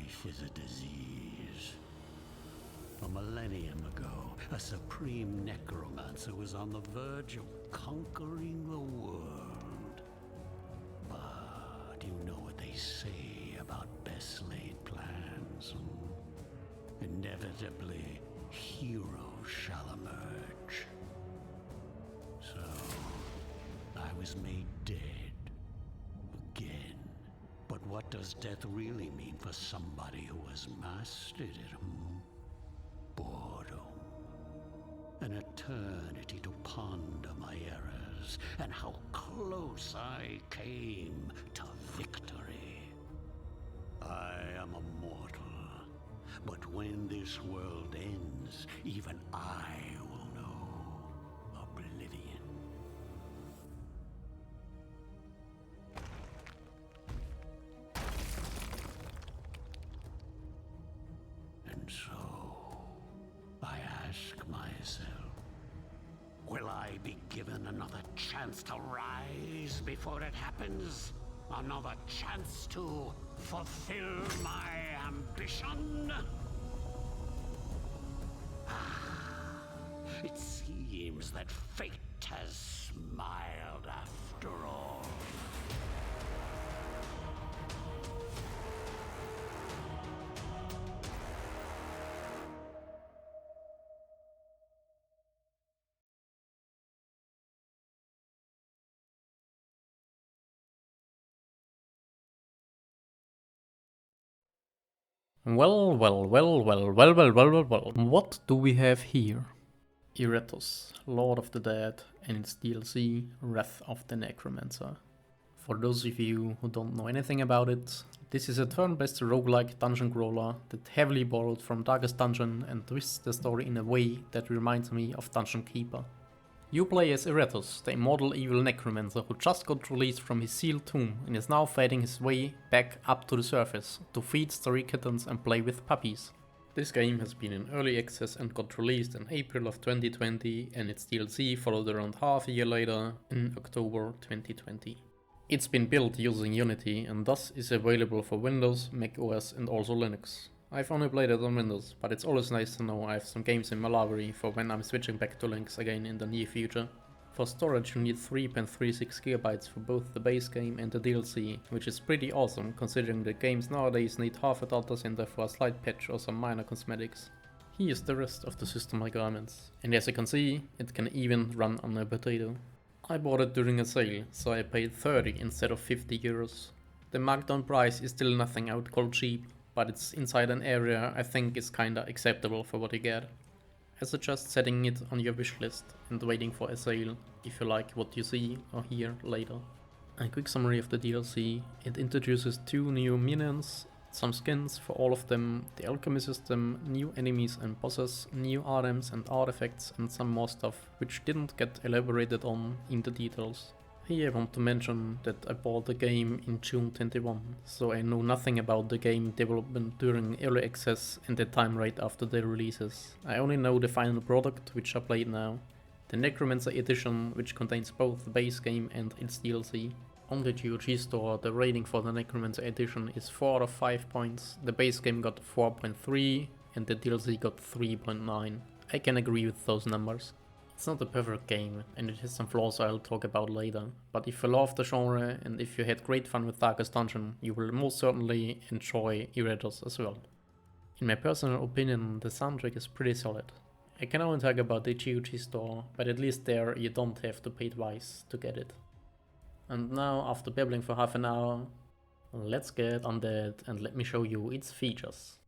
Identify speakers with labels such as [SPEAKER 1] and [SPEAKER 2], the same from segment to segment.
[SPEAKER 1] Life is a disease. A millennium ago, a supreme necromancer was on the verge of conquering the world. But you know what they say about best laid plans. Inevitably, heroes shall emerge. So, I was made dead. Again. But what does death really mean for somebody who has mastered it? Boredom. An eternity to ponder my errors and how close I came to victory. I am a mortal, but when this world ends, even I will know oblivion. And so, I ask myself, will I be given another chance to rise before it happens? Another chance to fulfill my ambition? It seems that fate has smiled after all.
[SPEAKER 2] Well. What do we have here? Iratus, Lord of the Dead, and its DLC, Wrath of the Necromancer. For those of you who don't know anything about it, this is a turn-based roguelike dungeon crawler that heavily borrowed from Darkest Dungeon and twists the story in a way that reminds me of Dungeon Keeper. You play as Iratus, the immortal evil necromancer who just got released from his sealed tomb and is now fighting his way back up to the surface to feed stray kittens and play with puppies. This game has been in early access and got released in April of 2020, and its DLC followed around half a year later in October 2020. It's been built using Unity and thus is available for Windows, Mac OS and also Linux. I've only played it on Windows, but it's always nice to know I have some games in my library for when I'm switching back to Linux again in the near future. For storage you need 3.36 GB for both the base game and the DLC, which is pretty awesome considering that games nowadays need half a data center for a slight patch or some minor cosmetics. Here's the rest of the system requirements, and as you can see, it can even run on a potato. I bought it during a sale, so I paid 30 instead of 50 euros. The markdown price is still nothing I would call cheap, but it's inside an area I think is kinda acceptable for what you get. I suggest setting it on your wishlist and waiting for a sale if you like what you see or hear later. A quick summary of the DLC: it introduces 2 new minions, some skins for all of them, the alchemy system, new enemies and bosses, new items and artifacts, and some more stuff which didn't get elaborated on in the details. Here I want to mention that I bought the game in June 21, so I know nothing about the game development during early access and the time right after the releases. I only know the final product, which I played now, the Necromancer edition, which contains both the base game and its DLC. On the GOG store, the rating for the Necromancer edition is 4 out of 5 points, the base game got 4.3 and the DLC got 3.9. I can agree with those numbers. It's not a perfect game, and it has some flaws I'll talk about later, but if you love the genre and if you had great fun with Darkest Dungeon, you will most certainly enjoy Iratus as well. In my personal opinion, the soundtrack is pretty solid. I can only talk about the GOG store, but at least there you don't have to pay twice to get it. And now, after babbling for half an hour, let's get on that and let me show you its features.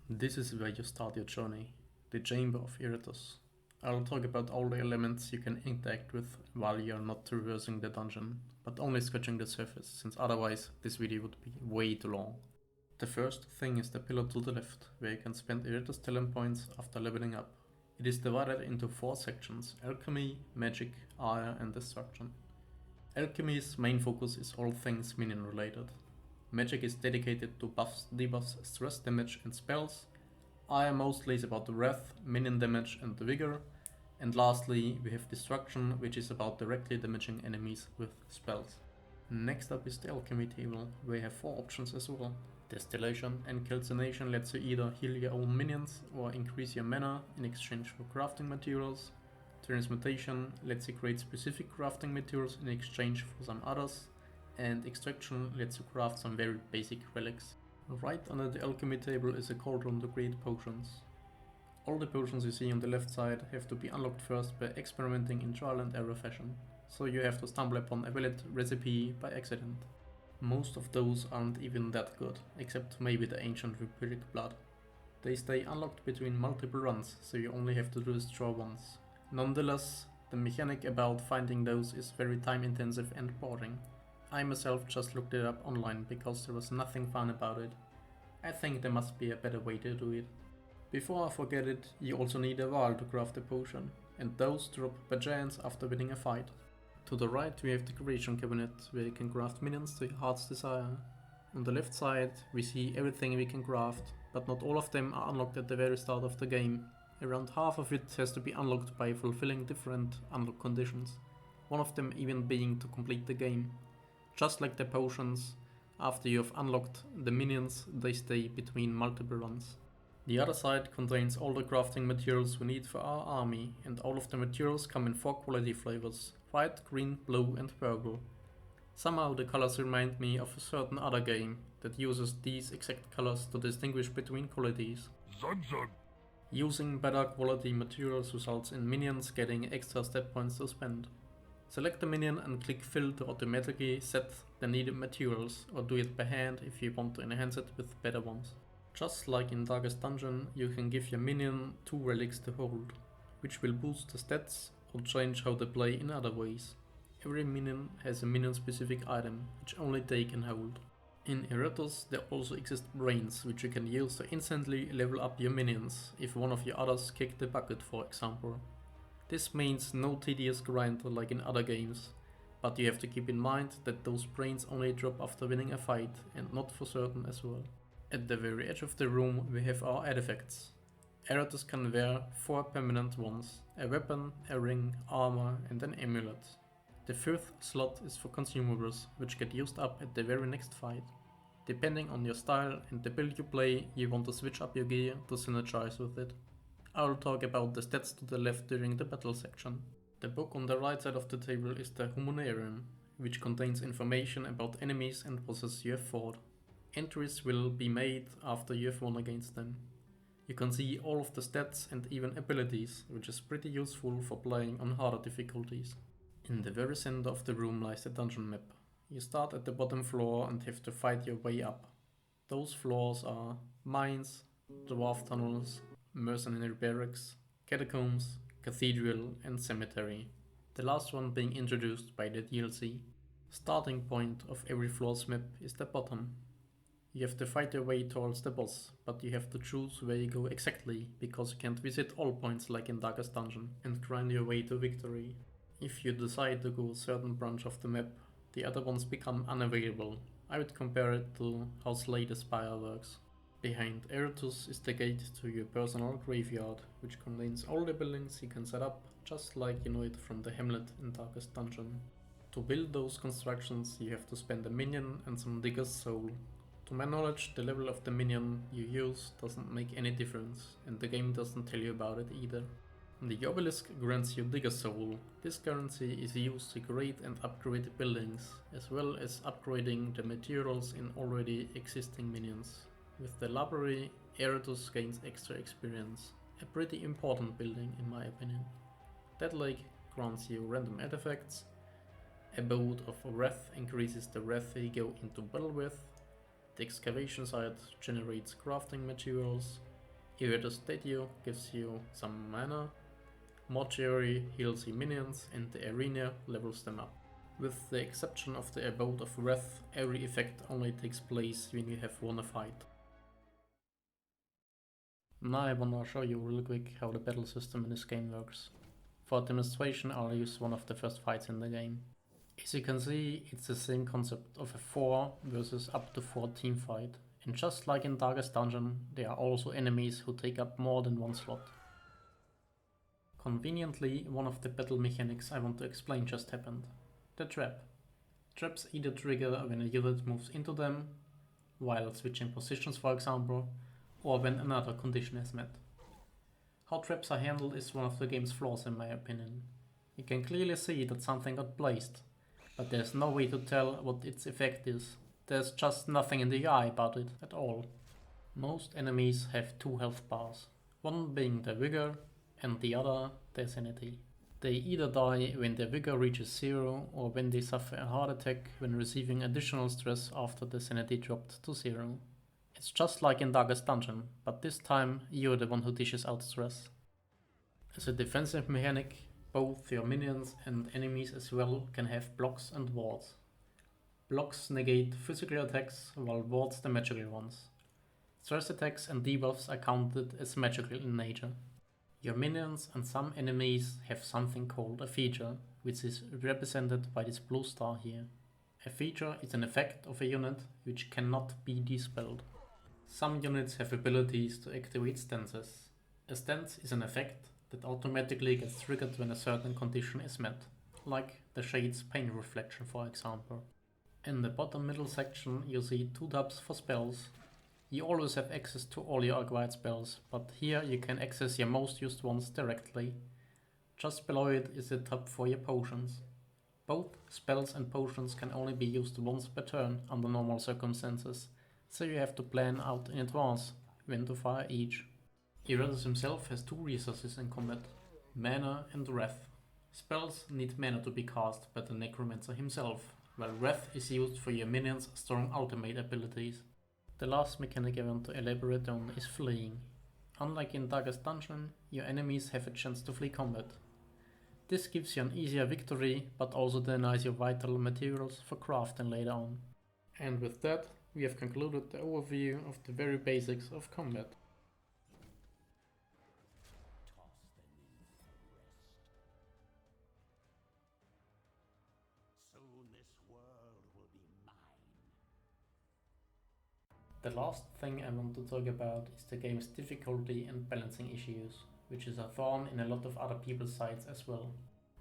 [SPEAKER 2] This is where you start your journey. The Chamber of Iratus. I'll talk about all the elements you can interact with while you're not traversing the dungeon, but only scratching the surface, since otherwise this video would be way too long. The first thing is the pillar to the left, where you can spend Iratus talent points after leveling up. It is divided into 4 sections: Alchemy, Magic, Ire and Destruction. Alchemy's main focus is all things minion related. Magic is dedicated to buffs, debuffs, stress damage and spells. Ire mostly is about the wrath, minion damage and the vigor, and lastly we have Destruction, which is about directly damaging enemies with spells. Next up is the alchemy table, where you have 4 options as well. Distillation and calcination lets you either heal your own minions or increase your mana in exchange for crafting materials. Transmutation lets you create specific crafting materials in exchange for some others. And extraction lets you craft some very basic relics. Right under the alchemy table is a cauldron to create potions. All the potions you see on the left side have to be unlocked first by experimenting in trial and error fashion, so you have to stumble upon a valid recipe by accident. Most of those aren't even that good, except maybe the ancient vampiric blood. They stay unlocked between multiple runs, so you only have to do this draw once. Nonetheless, the mechanic about finding those is very time intensive and boring. I myself just looked it up online because there was nothing fun about it. I think there must be a better way to do it. Before I forget it, you also need a vial to craft a potion, and those drop per chance after winning a fight. To the right we have the creation cabinet, where you can craft minions to your heart's desire. On the left side we see everything we can craft, but not all of them are unlocked at the very start of the game. Around half of it has to be unlocked by fulfilling different unlock conditions, one of them even being to complete the game. Just like the potions, after you have unlocked the minions, they stay between multiple runs. The other side contains all the crafting materials we need for our army, and all of the materials come in 4 quality flavors: white, green, blue and purple. Somehow the colors remind me of a certain other game that uses these exact colors to distinguish between qualities.
[SPEAKER 3] Zug zug.
[SPEAKER 2] Using better quality materials results in minions getting extra stat points to spend. Select the minion and click fill to automatically set the needed materials, or do it by hand if you want to enhance it with better ones. Just like in Darkest Dungeon, you can give your minion 2 relics to hold, which will boost the stats or change how they play in other ways. Every minion has a minion specific item, which only they can hold. In Iratus there also exist brains, which you can use to instantly level up your minions if one of your others kick the bucket, for example. This means no tedious grind like in other games, but you have to keep in mind that those brains only drop after winning a fight, and not for certain as well. At the very edge of the room we have our artifacts. Iratus can wear 4 permanent ones: a weapon, a ring, armor and an amulet. The 5th slot is for consumables, which get used up at the very next fight. Depending on your style and the build you play, you want to switch up your gear to synergize with it. I'll talk about the stats to the left during the battle section. The book on the right side of the table is the Humanarium, which contains information about enemies and bosses you have fought. Entries will be made after you have won against them. You can see all of the stats and even abilities, which is pretty useful for playing on harder difficulties. In the very center of the room lies the dungeon map. You start at the bottom floor and have to fight your way up. Those floors are mines, dwarf tunnels, mercenary barracks, catacombs, cathedral and cemetery. The last one being introduced by the DLC. Starting point of every floor's map is the bottom. You have to fight your way towards the boss, but you have to choose where you go exactly, because you can't visit all points like in Darkest Dungeon and grind your way to victory. If you decide to go a certain branch of the map, the other ones become unavailable. I would compare it to how Slay the Spire works. Behind Iratus is the gate to your personal graveyard, which contains all the buildings you can set up, just like you know it from the Hamlet in Darkest Dungeon. To build those constructions you have to spend a minion and some digger's soul. To my knowledge, the level of the minion you use doesn't make any difference, and the game doesn't tell you about it either. The obelisk grants you digger soul. This currency is used to create and upgrade buildings, as well as upgrading the materials in already existing minions. With the library, Iratus gains extra experience, a pretty important building in my opinion. That lake grants you random artifacts. Abode of Wrath increases the wrath you go into battle with. The excavation site generates crafting materials. Iratus statue gives you some mana. Mortuary heals your minions and the arena levels them up. With the exception of the Abode of Wrath, every effect only takes place when you have won a fight. Now I wanna show you real quick how the battle system in this game works. For demonstration I'll use one of the first fights in the game. As you can see, it's the same concept of a 4 versus up to 4 team fight, and just like in Darkest Dungeon, there are also enemies who take up more than one slot. Conveniently, one of the battle mechanics I want to explain just happened. The trap. Traps either trigger when a unit moves into them, while switching positions for example, or when another condition is met. How traps are handled is one of the game's flaws in my opinion. You can clearly see that something got placed, but there's no way to tell what its effect is. There's just nothing in the UI about it at all. Most enemies have 2 health bars, one being their vigor and the other their sanity. They either die when their vigor reaches 0 or when they suffer a heart attack when receiving additional stress after the sanity dropped to 0. It's just like in Darkest Dungeon, but this time you're the one who dishes out stress. As a defensive mechanic, both your minions and enemies as well can have blocks and wards. Blocks negate physical attacks while wards the magical ones. Stress attacks and debuffs are counted as magical in nature. Your minions and some enemies have something called a feature, which is represented by this blue star here. A feature is an effect of a unit which cannot be dispelled. Some units have abilities to activate stances. A stance is an effect that automatically gets triggered when a certain condition is met, like the Shade's Pain Reflection for example. In the bottom middle section you see 2 tabs for spells. You always have access to all your acquired spells, but here you can access your most used ones directly. Just below it is a tab for your potions. Both spells and potions can only be used once per turn under normal circumstances, so you have to plan out in advance when to fire each. Iratus himself has 2 resources in combat, mana and wrath. Spells need mana to be cast by the necromancer himself, while wrath is used for your minions' strong ultimate abilities. The last mechanic I want to elaborate on is fleeing. Unlike in Darkest Dungeon, your enemies have a chance to flee combat. This gives you an easier victory, but also denies you vital materials for crafting later on. And with that, we have concluded the overview of the very basics of combat.
[SPEAKER 1] Soon this world will be mine.
[SPEAKER 2] The last thing I want to talk about is the game's difficulty and balancing issues, which is a thorn in a lot of other people's sides as well.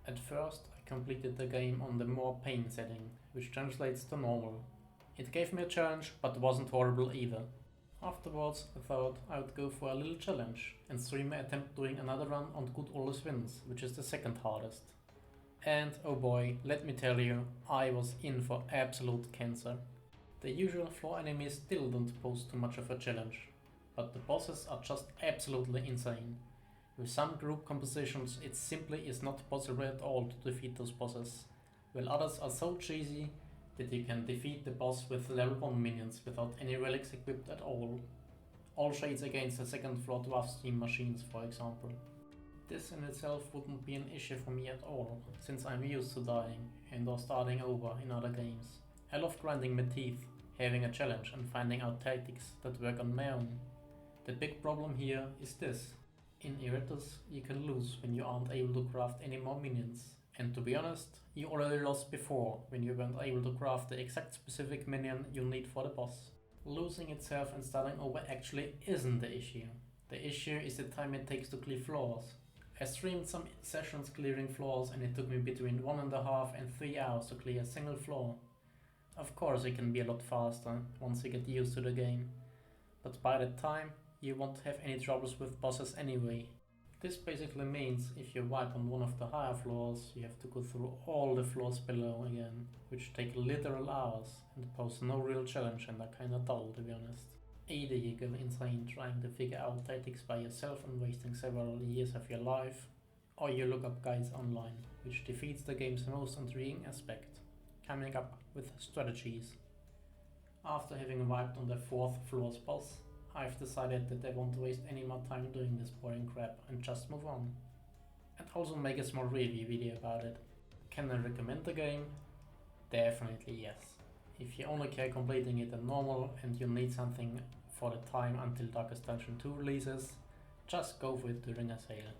[SPEAKER 2] At first I completed the game on the more pain setting, which translates to normal. It gave me a challenge, but wasn't horrible either. Afterwards I thought I would go for a little challenge and stream my attempt doing another run on Good Always Wins, which is the second hardest. And oh boy, let me tell you, I was in for absolute cancer. The usual floor enemies still don't pose too much of a challenge, but the bosses are just absolutely insane. With some group compositions it simply is not possible at all to defeat those bosses, while others are so cheesy that you can defeat the boss with level 1 minions without any relics equipped at all. All shades against the second floor dwarf steam machines for example. This in itself wouldn't be an issue for me at all, since I'm used to dying and or starting over in other games. I love grinding my teeth, having a challenge and finding out tactics that work on my own. The big problem here is this. In Iratus you can lose when you aren't able to craft any more minions. And to be honest, you already lost before when you weren't able to craft the exact specific minion you need for the boss. Losing itself and starting over actually isn't the issue. The issue is the time it takes to clear floors. I streamed some sessions clearing floors and it took me between 1.5 and 3 hours to clear a single floor. Of course it can be a lot faster once you get used to the game, but by that time you won't have any troubles with bosses anyway. This basically means if you wipe on one of the higher floors, you have to go through all the floors below again, which take literal hours and pose no real challenge and are kinda dull to be honest. Either you go insane trying to figure out tactics by yourself and wasting several years of your life, or you look up guides online, which defeats the game's most intriguing aspect, coming up with strategies. After having wiped on the 4th floor's boss, I've decided that I won't waste any more time doing this boring crap and just move on. And also make a small review video about it. Can I recommend the game? Definitely yes. If you only care completing it in normal and you need something for the time until Darkest Dungeon 2 releases, just go for it during a sale.